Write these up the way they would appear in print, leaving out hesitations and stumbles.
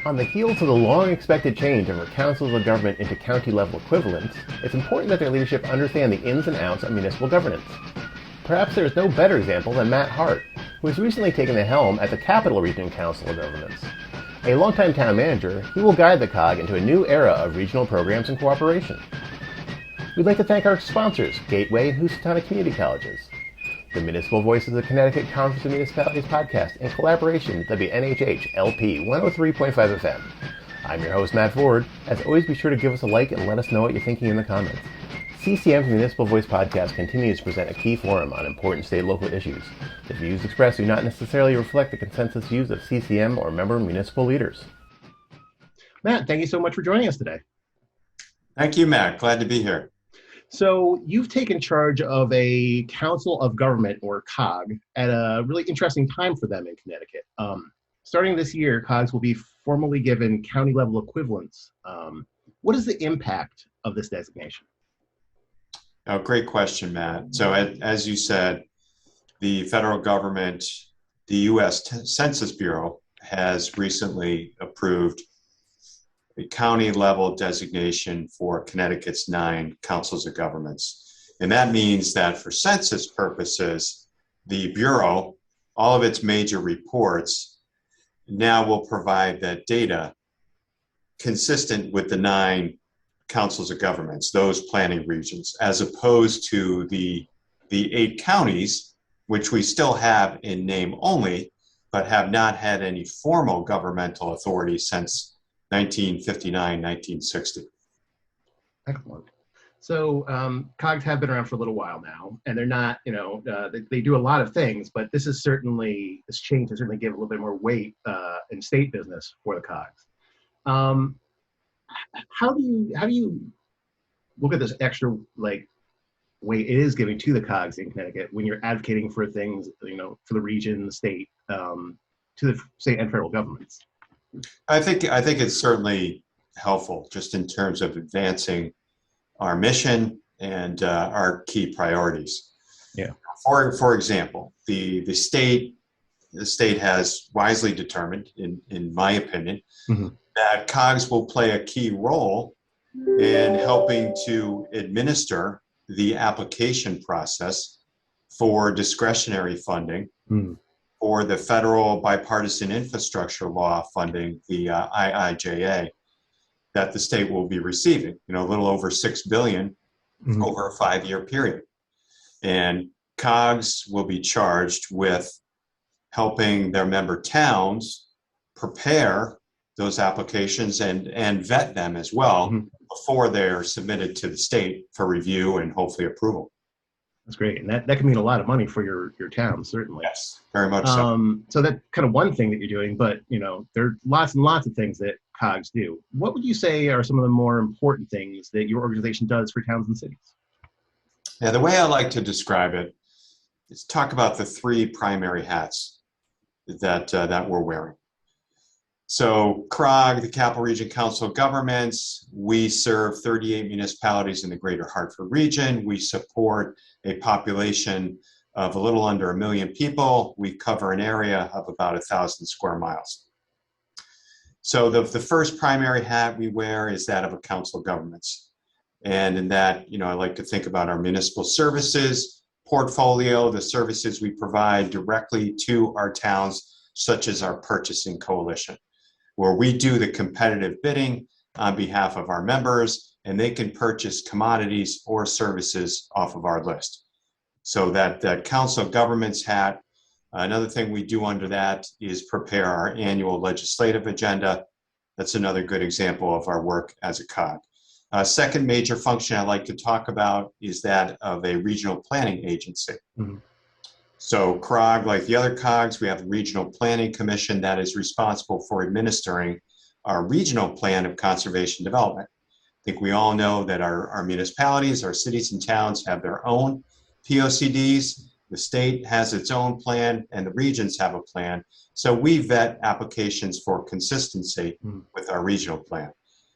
On the heels of the long-expected change of our councils of government into county-level equivalents, it's important that their leadership understand the ins and outs of municipal governance. Perhaps there is no better example than Matt Hart, who has recently taken the helm at the Capital Region Council of Governments. A longtime town manager, he will guide the COG into a new era of regional programs and cooperation. We'd like to thank our sponsors, Gateway and Housatonic Community Colleges, the Municipal Voices of the Connecticut Conference of Municipalities podcast in collaboration with WNHH LP 103.5 FM. I'm your host, Matt Ford. As always, be sure to give us a like and let us know what you're thinking in the comments. CCM's Municipal Voice podcast continues to present a key forum on important state and local issues. The views expressed do not necessarily reflect the consensus views of CCM or member municipal leaders. Matt, thank you so much for joining us today. Thank you, Matt. Glad to be here. So you've taken charge of a council of government, or COG, at a really interesting time for them in Connecticut. Starting this year, COGs will be formally given county-level equivalents. What is the impact of this designation? Oh, great question, Matt. So as you said, the federal government, the U.S. Census Bureau, has recently approved a county-level designation for Connecticut's 9 councils of governments. And that means that for census purposes, the Bureau, all of its major reports, now will provide that data consistent with the 9 councils of governments, those planning regions, as opposed to the 8 counties, which we still have in name only, but have not had any formal governmental authority since 1959, 1960. Excellent. So COGs have been around for a little while now, and they're not, they do a lot of things, but this change has certainly given a little bit more weight in state business for the COGs. How do you look at this extra weight it is giving to the COGs in Connecticut when you're advocating for things, for the region, the state, to the state and federal governments? I think it's certainly helpful just in terms of advancing our mission and our key priorities. Yeah. For example, the state has wisely determined, in my opinion, that COGS will play a key role in helping to administer the application process for discretionary funding for the federal bipartisan infrastructure law funding, the IIJA, that the state will be receiving, a little over $6 billion over a 5-year period. And COGS will be charged with helping their member towns prepare those applications and vet them as well before they're submitted to the state for review and hopefully approval. That's great. And that can mean a lot of money for your town, certainly. Yes, very much so. So that's kind of one thing that you're doing, but there are lots and lots of things that COGs do. What would you say are some of the more important things that your organization does for towns and cities? Yeah, the way I like to describe it is talk about the 3 primary hats that we're wearing. So CROG, the Capital Region Council of Governments, we serve 38 municipalities in the greater Hartford region. We support a population of a little under 1 million people. We cover an area of about 1,000 square miles. So the first primary hat we wear is that of a council of governments. And in that, I like to think about our municipal services portfolio, the services we provide directly to our towns, such as our purchasing coalition, where we do the competitive bidding on behalf of our members, and they can purchase commodities or services off of our list. So that Council of Governments hat, another thing we do under that is prepare our annual legislative agenda. That's another good example of our work as a COG. Second major function I like to talk about is that of a regional planning agency. So CROG, like the other COGs, we have the Regional Planning Commission that is responsible for administering our regional plan of conservation development. I think we all know that our municipalities, our cities and towns have their own POCDs. The state has its own plan and the regions have a plan. So we vet applications for consistency with our regional plan.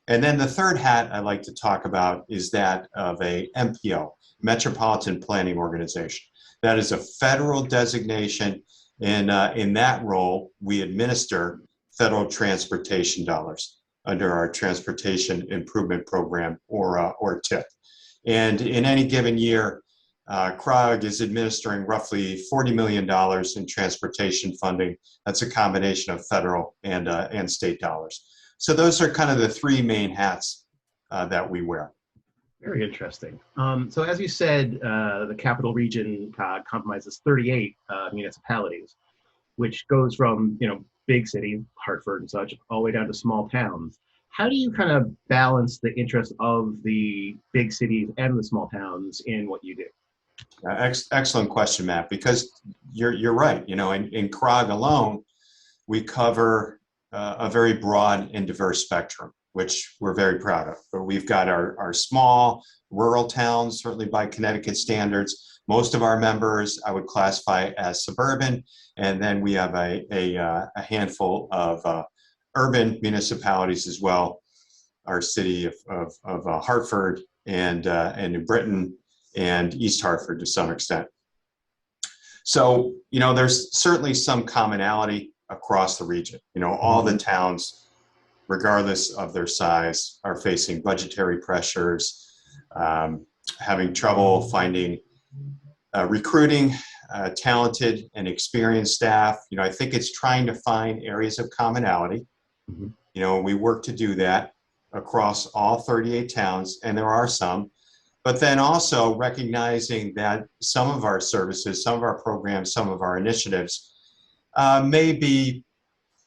And then the third hat I like to talk about is that of a MPO, Metropolitan Planning Organization. That is a federal designation, and in that role, we administer federal transportation dollars under our Transportation Improvement Program, or TIP. And in any given year, CROG is administering roughly $40 million in transportation funding. That's a combination of federal and state dollars. So those are kind of the three main hats that we wear. Very interesting. So as you said, the Capital Region COG compromises 38 municipalities, which goes from, big cities, Hartford and such, all the way down to small towns. How do you kind of balance the interests of the big cities and the small towns in what you do? Excellent question, Matt, because you're right. In CROG alone, we cover a very broad and diverse spectrum, which we're very proud of. But we've got our small rural towns, certainly by Connecticut standards. Most of our members I would classify as suburban, and then we have a handful of urban municipalities as well. Our city of Hartford and New Britain and East Hartford to some extent. So, there's certainly some commonality across the region. All the towns, regardless of their size, are facing budgetary pressures, having trouble finding recruiting talented and experienced staff. I think it's trying to find areas of commonality. We work to do that across all 38 towns, and there are some. But then also recognizing that some of our services, some of our programs, some of our initiatives may be,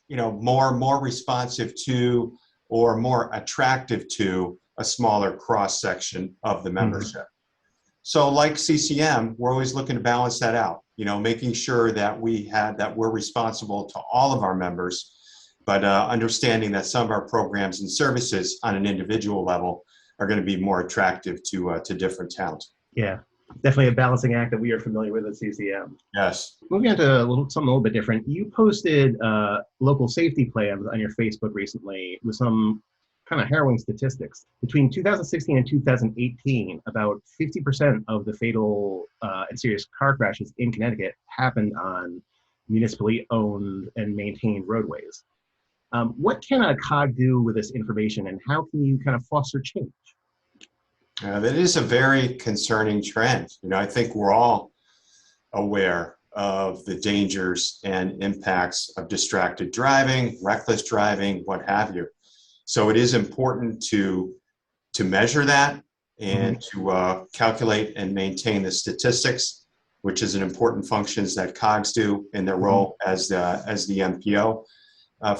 more responsive to or more attractive to a smaller cross section of the membership. So like CCM, we're always looking to balance that out, making sure that we're responsible to all of our members, but understanding that some of our programs and services on an individual level are going to be more attractive to different towns. Yeah, definitely a balancing act that we are familiar with at CCM. Yes. Moving on to something a little bit different. You posted local safety plans on your Facebook recently with some kind of harrowing statistics. Between 2016 and 2018, about 50% of the fatal and serious car crashes in Connecticut happened on municipally owned and maintained roadways. What can a COG do with this information, and how can you kind of foster change? That is a very concerning trend. I think we're all aware of the dangers and impacts of distracted driving, reckless driving, what have you. So it is important to measure that and to calculate and maintain the statistics, which is an important function that COGs do in their role as the MPO,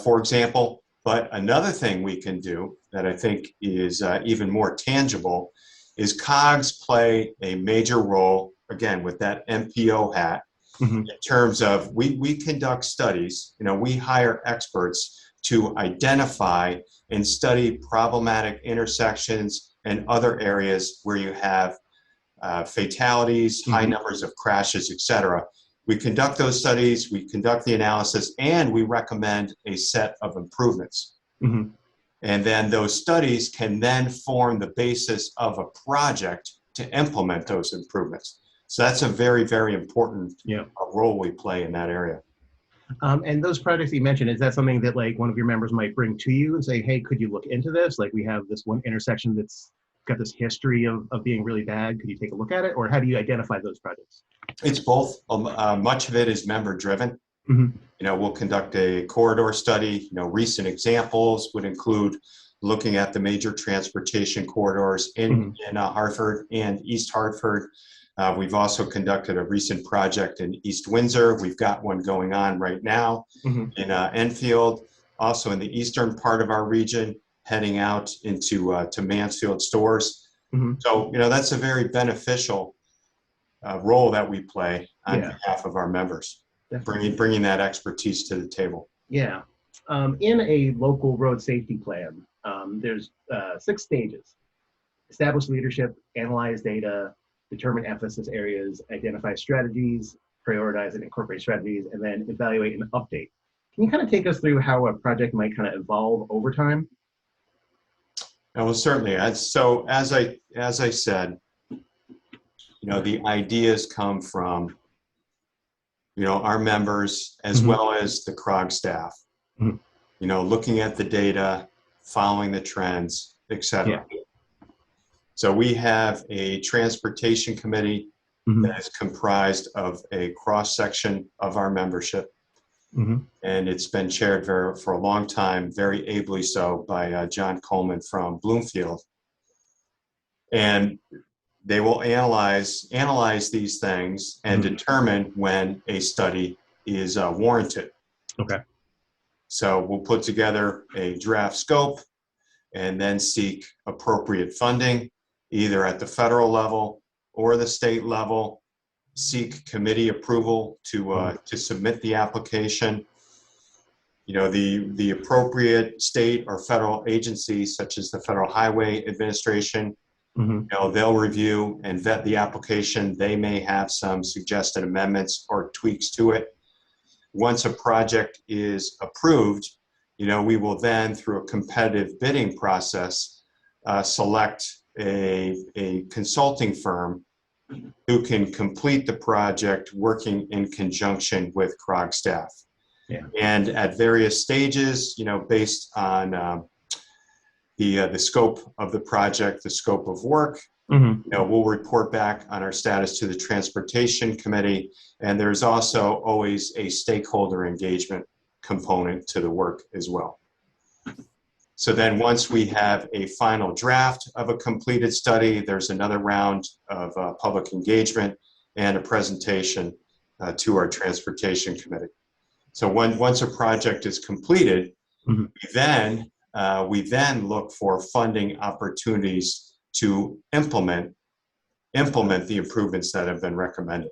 for example. But another thing we can do that I think is even more tangible is COGs play a major role, again, with that MPO hat, in terms of we conduct studies. We hire experts to identify and study problematic intersections and other areas where you have fatalities, high numbers of crashes, etc. We conduct those studies, we conduct the analysis, and we recommend a set of improvements. And then those studies can then form the basis of a project to implement those improvements. So that's a very, very important role we play in that area. And those projects you mentioned, is that something that like one of your members might bring to you and say, hey, could you look into this? Like we have this one intersection that's got this history of being really bad. Could you take a look at it? Or how do you identify those projects? It's both. Much of it is member driven. We'll conduct a corridor study. Recent examples would include looking at the major transportation corridors in Hartford and East Hartford. We've also conducted a recent project in East Windsor. We've got one going on right now in Enfield, also in the eastern part of our region, heading out into to Mansfield stores. So, that's a very beneficial role that we play on behalf of our members, bringing that expertise to the table. Yeah. In a local road safety plan, there's 6 stages: establish leadership, analyze data, determine emphasis areas, identify strategies, prioritize and incorporate strategies, and then evaluate and update. Can you kind of take us through how a project might kind of evolve over time? Well, certainly. So as I said, the ideas come from, our members as well as the CROG staff. looking at the data, following the trends, etc. Yeah. So we have a transportation committee Mhm. that is comprised of a cross-section of our membership. Mhm. And it's been chaired for a long time, very ably so, by John Coleman from Bloomfield. And they will analyze these things and determine when a study is warranted. Okay. So we'll put together a draft scope and then seek appropriate funding, either at the federal level or the state level, seek committee approval to submit the application. The appropriate state or federal agencies, such as the Federal Highway Administration, they'll review and vet the application. They may have some suggested amendments or tweaks to it. Once a project is approved, we will then, through a competitive bidding process, select a consulting firm who can complete the project working in conjunction with CROG staff. Yeah. And at various stages, based on the scope of the project, the scope of work, we'll report back on our status to the Transportation Committee. And there's also always a stakeholder engagement component to the work as well. So then once we have a final draft of a completed study, there's another round of public engagement and a presentation to our Transportation Committee. So once a project is completed, we then look for funding opportunities to implement the improvements that have been recommended.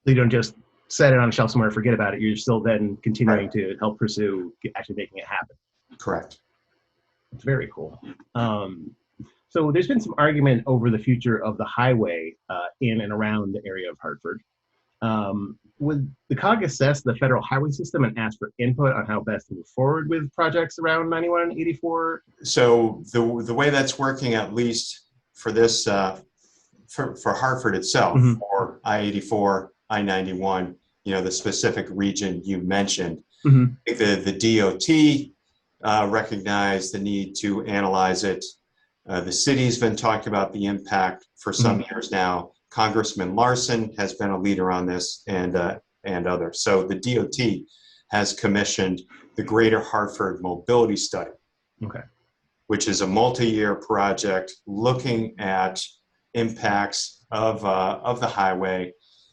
So you don't just set it on a shelf somewhere and forget about it. You're still then continuing to help pursue actually making it happen. Correct. It's very cool. So there's been some argument over the future of the highway in and around the area of Hartford. Would the COG assess the federal highway system and ask for input on how best to move forward with projects around 91 and 84? So the way that's working, at least for this, for Hartford itself, or I-84, I-91, the specific region you mentioned, the DOT recognized the need to analyze it. The city's been talking about the impact for some years now. Congressman Larson has been a leader on this, and others. So the DOT has commissioned the Greater Hartford Mobility Study, which is a multi-year project looking at impacts of the highway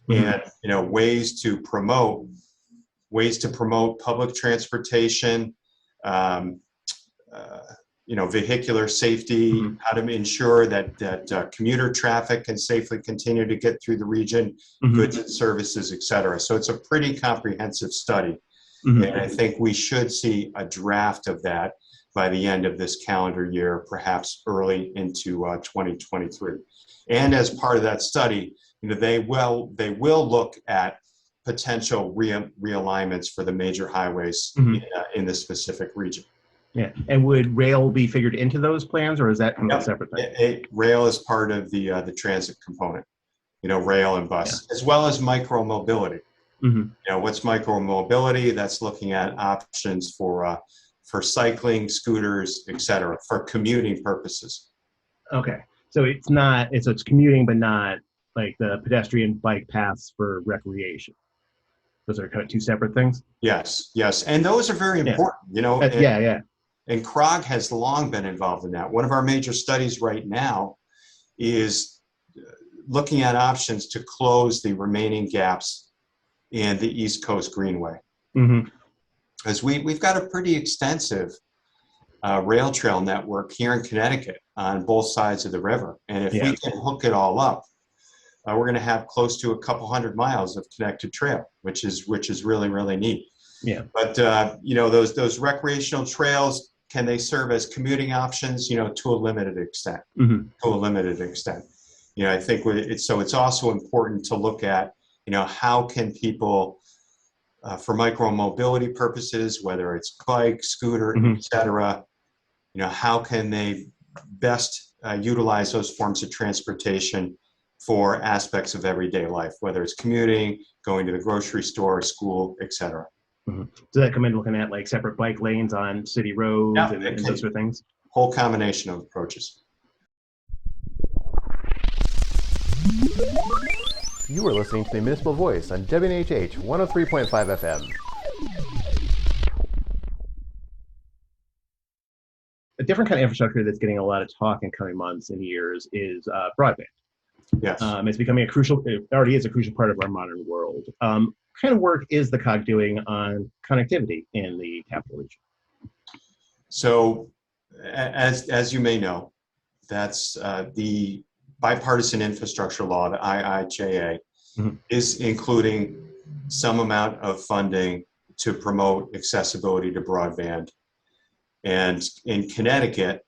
and ways to promote public transportation, vehicular safety, how to ensure that commuter traffic can safely continue to get through the region, goods and services, et cetera. So it's a pretty comprehensive study. And I think we should see a draft of that by the end of this calendar year, perhaps early into 2023. And as part of that study, they will look at potential realignments for the major highways in the specific region. Yeah, and would rail be figured into those plans, or is that a separate thing? Rail is part of the transit component, rail and bus, as well as micro mobility. What's micro mobility? That's looking at options for cycling, scooters, et cetera, for commuting purposes. Okay, so it's commuting, but not like the pedestrian bike paths for recreation. Those are kind of two separate things. Yes, and those are very important. And CROG has long been involved in that. One of our major studies right now is looking at options to close the remaining gaps in the East Coast Greenway. Because we've got a pretty extensive rail trail network here in Connecticut on both sides of the river. And if we can hook it all up, we're going to have close to a couple hundred miles of connected trail, which is really, really neat. Yeah. But those recreational trails, can they serve as commuting options? To a limited extent. I think it's also important to look at how can people, for micro mobility purposes, whether it's bike, scooter, et cetera, how can they best utilize those forms of transportation for aspects of everyday life, whether it's commuting, going to the grocery store, school, et cetera. Mhm. Does that come in looking at like separate bike lanes on city roads Yeah, and those sort of things? whole combination of approaches. You are listening to the Municipal Voice on WNHH 103.5 FM. A different kind of infrastructure that's getting a lot of talk in coming months and years is broadband. Yes. It's becoming it already is a crucial part of our modern world. What kind of work is the COG doing on connectivity in the capital region? So, as you may know, that's the bipartisan infrastructure law, the IIJA, is including some amount of funding to promote accessibility to broadband. And in Connecticut,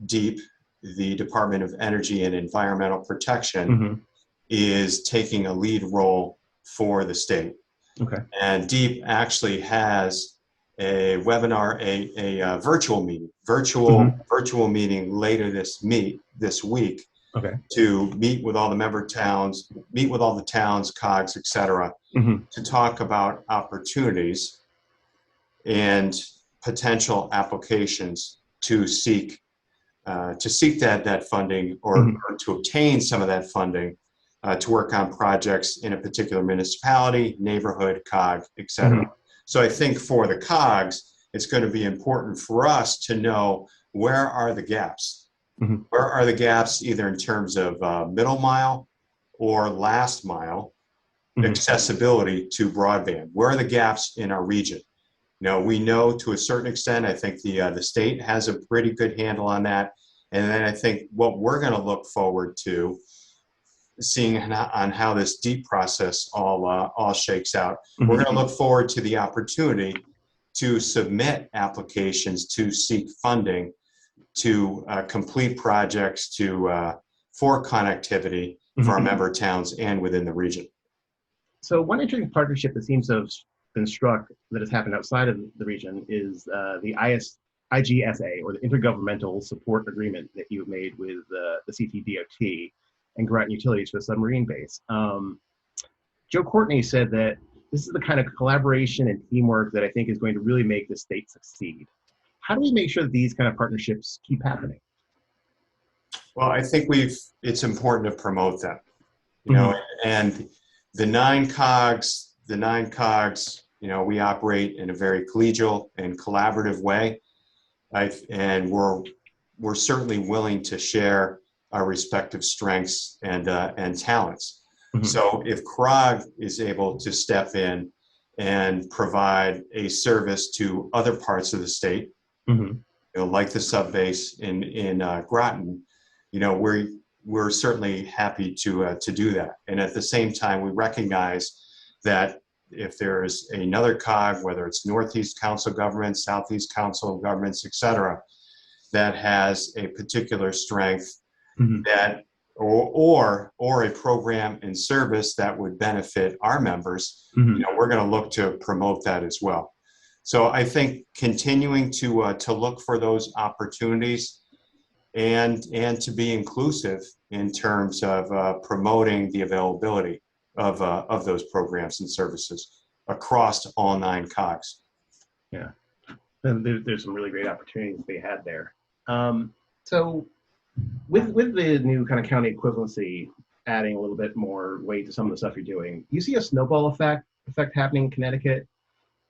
DEEP, the Department of Energy and Environmental Protection, is taking a lead role for the state. Okay. And DEEP actually has a webinar, a virtual meeting, virtual meeting later this week. Okay. To meet with all the member towns, meet with all the towns, COGs, et cetera, to talk about opportunities and potential applications to seek that funding or to obtain some of that funding to work on projects in a particular municipality, neighborhood, COG, et cetera. So I think for the COGs, it's going to be important for us to know where are the gaps. Where are the gaps either in terms of middle mile or last mile accessibility to broadband? Where are the gaps in our region? We know to a certain extent, I think the state has a pretty good handle on that. And then I think what we're going to look forward to seeing on how this DEEP process all shakes out. We're going to look forward to the opportunity to submit applications to seek funding to complete projects for connectivity for our member towns and within the region. So one interesting partnership that seems to have been struck that has happened outside of the region is the IGSA, or the Intergovernmental Support Agreement that you've made with the CTDOT and Groton Utilities for the Submarine Base. Joe Courtney said that this is the kind of collaboration and teamwork that I think is going to really make the state succeed. How do we make sure that these kind of partnerships keep happening? Well, I think it's important to promote them, and the nine COGs, we operate in a very collegial and collaborative way. And we're certainly willing to share our respective strengths and talents. So if CROG is able to step in and provide a service to other parts of the state, like the sub base in Groton, we're certainly happy to do that. And at the same time, we recognize that if there's another COG, whether it's Northeast Council Governments, Southeast Council of Governments, et cetera, that has a particular strength that or a program and service that would benefit our members, we're going to look to promote that as well. So I think continuing to look for those opportunities and to be inclusive in terms of promoting the availability of those programs and services across all nine COGs. Yeah, and there's some really great opportunities to be had there. So with the new kind of county equivalency adding a little bit more weight to some of the stuff you're doing, you see a snowball effect happening in Connecticut.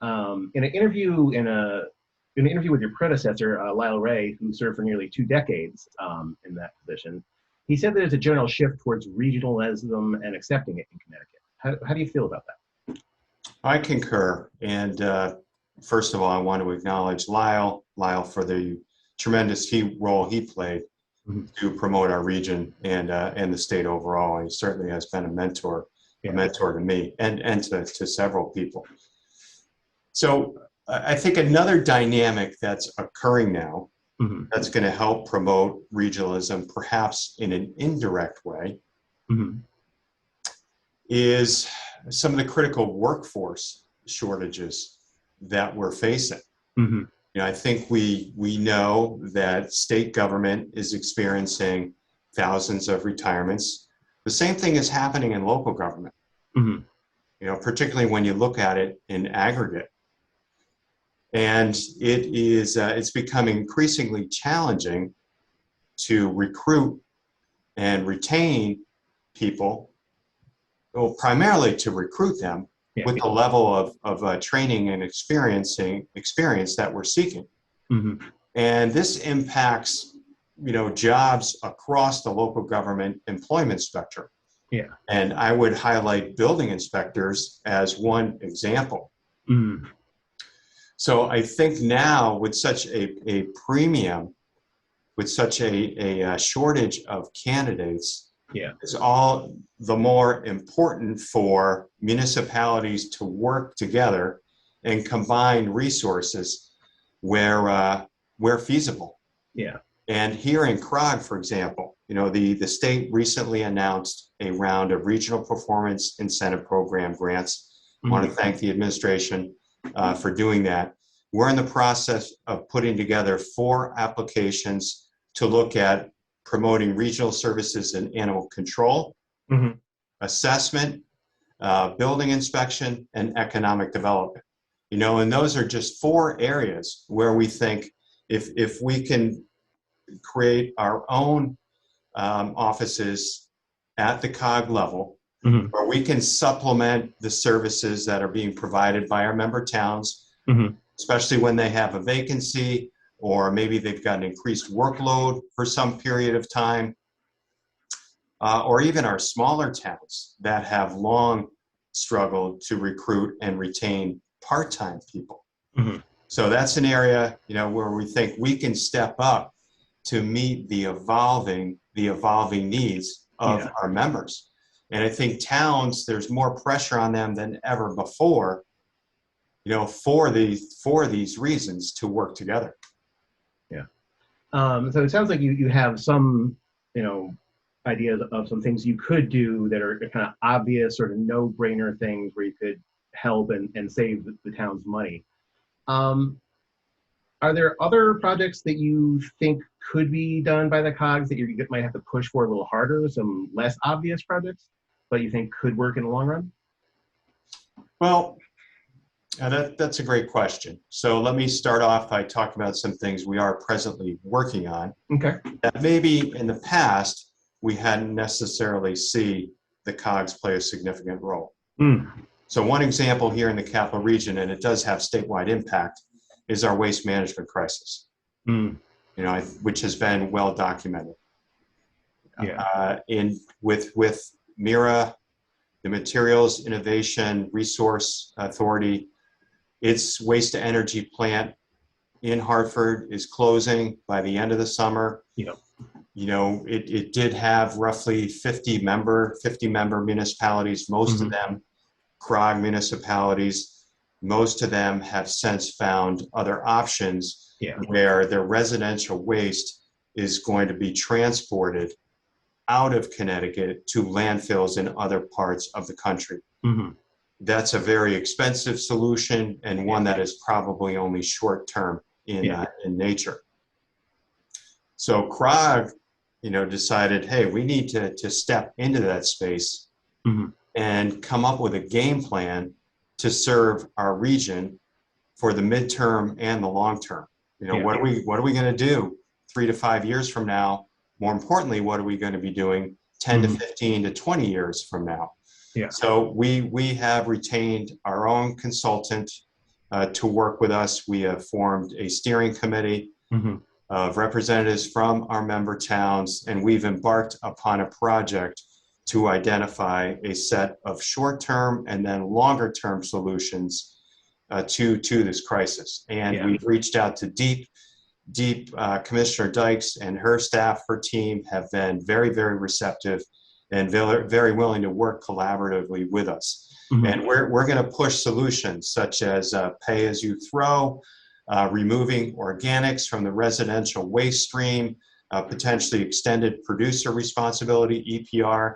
In an interview with your predecessor, Lyle Ray, who served for nearly 2 decades in that position, he said there's a general shift towards regionalism and accepting it in Connecticut. How do you feel about that? I concur. And first of all, I want to acknowledge Lyle for the tremendous role he played to promote our region and the state overall. And he certainly has been a mentor to me and to several people. So I think another dynamic that's occurring now that's going to help promote regionalism, perhaps in an indirect way, is some of the critical workforce shortages that we're facing. I think we know that state government is experiencing thousands of retirements. The same thing is happening in local government. Particularly when you look at it in aggregate. And it's becoming increasingly challenging to recruit and retain people, well, primarily to recruit them with the level of training and experience that we're seeking. Mm-hmm. And this impacts, jobs across the local government employment spectrum. Yeah. And I would highlight building inspectors as one example. Mm-hmm. So I think now with such a premium, with such a shortage of candidates, it's all the more important for municipalities to work together and combine resources where feasible. Yeah. And here in CROG, for example, the state recently announced a round of regional performance incentive program grants. I want to thank the administration for doing that. We're in the process of putting together 4 applications to look at promoting regional services in animal control, assessment, building inspection, and economic development. And those are just 4 areas where we think if we can create our own offices at the COG level, where we can supplement the services that are being provided by our member towns, especially when they have a vacancy, or maybe they've got an increased workload for some period of time, or even our smaller towns that have long struggled to recruit and retain part-time people. So that's an area, where we think we can step up to meet the evolving needs of our members. And I think towns, there's more pressure on them than ever before, for these reasons to work together. So it sounds like you have some, ideas of some things you could do that are kind of obvious, sort of no-brainer things where you could help and save the town's money. Are there other projects that you think could be done by the COGs that you might have to push for a little harder, some less obvious projects, but you think could work in the long run? Well, that's a great question. So let me start off by talking about some things we are presently working on. Okay. That maybe in the past we hadn't necessarily see the COGs play a significant role. So one example here in the capital region, and it does have statewide impact, is our waste management crisis. Which has been well documented. With MIRA, the Materials Innovation Resource Authority, its waste to energy plant in Hartford is closing by the end of the summer. It did have roughly 50 member municipalities, most of them CROG municipalities. Most of them have since found other options where their residential waste is going to be transported out of Connecticut to landfills in other parts of the country. That's a very expensive solution, and one that is probably only short-term in nature. So CROG, decided, hey, we need to step into that space and come up with a game plan to serve our region for the midterm and the long term. What are we going to do 3 to 5 years from now? More importantly, what are we going to be doing 10 to 15 to 20 years from now? So we have retained our own consultant to work with us. We have formed a steering committee of representatives from our member towns, and we've embarked upon a project to identify a set of short-term and then longer-term solutions to this crisis. And we've reached out to Deep Commissioner Dykes and her staff, her team have been very, very receptive and very, very willing to work collaboratively with us. And we're going to push solutions such as pay as you throw, removing organics from the residential waste stream, potentially extended producer responsibility, EPR,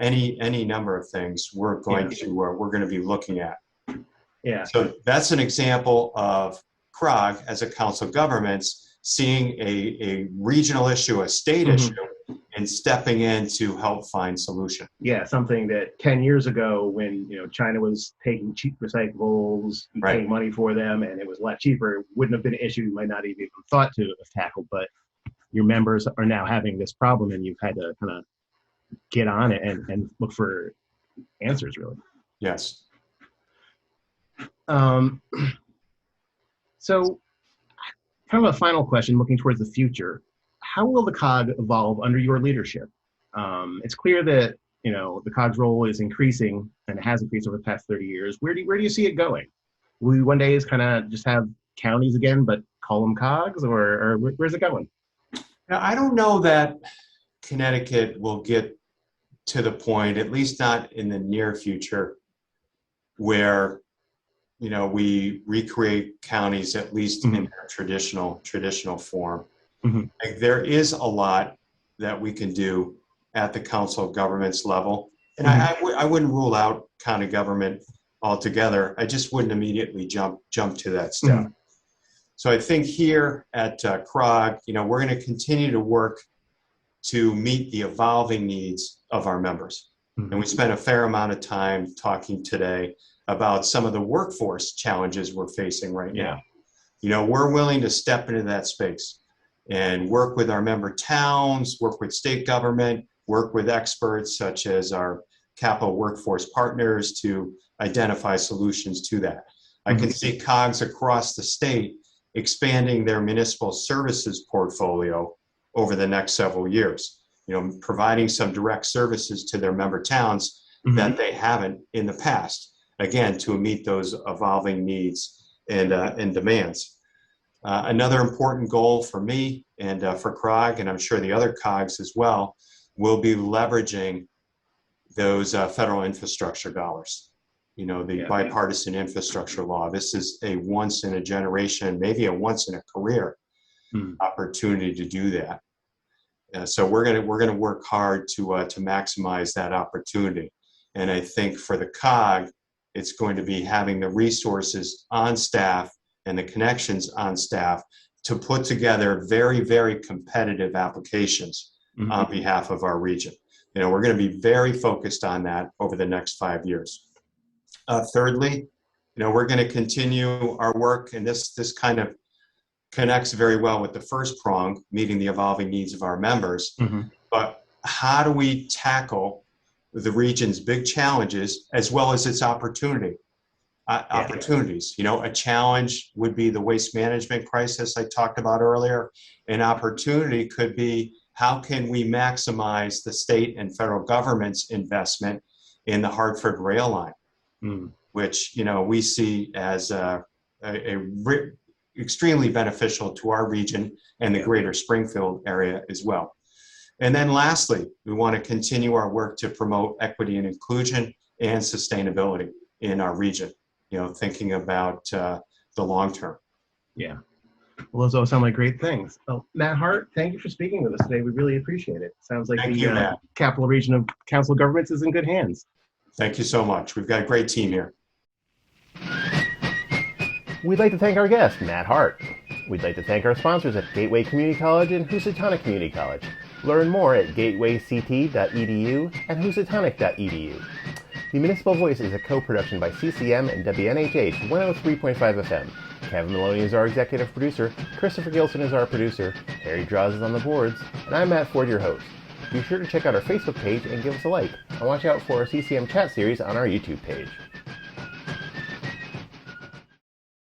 any number of things we're going to be looking at. So that's an example of CROG as a council of governments seeing a regional issue, a state issue, and stepping in to help find solution. Yeah, something that 10 years ago, when China was taking cheap recyclables, paying money for them, and it was a lot cheaper, wouldn't have been an issue you might not even thought to have tackled. But your members are now having this problem, and you've had to kind of get on it and look for answers, really. Yes. So, kind of a final question, looking towards the future. How will the COG evolve under your leadership? It's clear that the COG's role is increasing, and it has increased over the past 30 years. Where do you see it going? Will we one day kind of just have counties again, but call them COGs, or where's it going? Now, I don't know that Connecticut will get to the point, at least not in the near future, where we recreate counties at least in their traditional form. Like, there is a lot that we can do at the council of governments level, and I wouldn't rule out county government altogether. I just wouldn't immediately jump to that step. So I think here at CROG, we're going to continue to work to meet the evolving needs of our members. And we spent a fair amount of time talking today about some of the workforce challenges we're facing right now. We're willing to step into that space and work with our member towns, work with state government, work with experts such as our capital workforce partners to identify solutions to that. I can see COGs across the state expanding their municipal services portfolio over the next several years, providing some direct services to their member towns that they haven't in the past, again, to meet those evolving needs and demands. Another important goal for me and for CROG, and I'm sure the other COGs as well, will be leveraging those federal infrastructure dollars. The bipartisan infrastructure law. This is a once in a generation, maybe a once in a career opportunity to do that. So we're gonna work hard to maximize that opportunity. And I think for the COG, it's going to be having the resources on staff and the connections on staff to put together very, very competitive applications on behalf of our region. We're going to be very focused on that over the next 5 years. Thirdly, we're going to continue our work, and this kind of connects very well with the first prong, meeting the evolving needs of our members. But how do we tackle the region's big challenges as well as its opportunities? A challenge would be the waste management crisis I talked about earlier. An opportunity could be, how can we maximize the state and federal government's investment in the Hartford rail line, which we see as extremely beneficial to our region and the greater Springfield area as well. And then lastly, we want to continue our work to promote equity and inclusion and sustainability in our region, thinking about the long term. Yeah. Well, those all sound like great things. Well, Matt Hart, thank you for speaking with us today. We really appreciate it. Sounds like the Capital Region of Council of Governments is in good hands. Thank you so much. We've got a great team here. We'd like to thank our guest, Matt Hart. We'd like to thank our sponsors at Gateway Community College and Housatonic Community College. Learn more at gatewayct.edu and housatonic.edu. The Municipal Voice is a co-production by CCM and WNHH 103.5 FM. Kevin Maloney is our executive producer, Christopher Gilson is our producer, Harry Draws is on the boards, and I'm Matt Ford, your host. Be sure to check out our Facebook page and give us a like, and watch out for our CCM chat series on our YouTube page.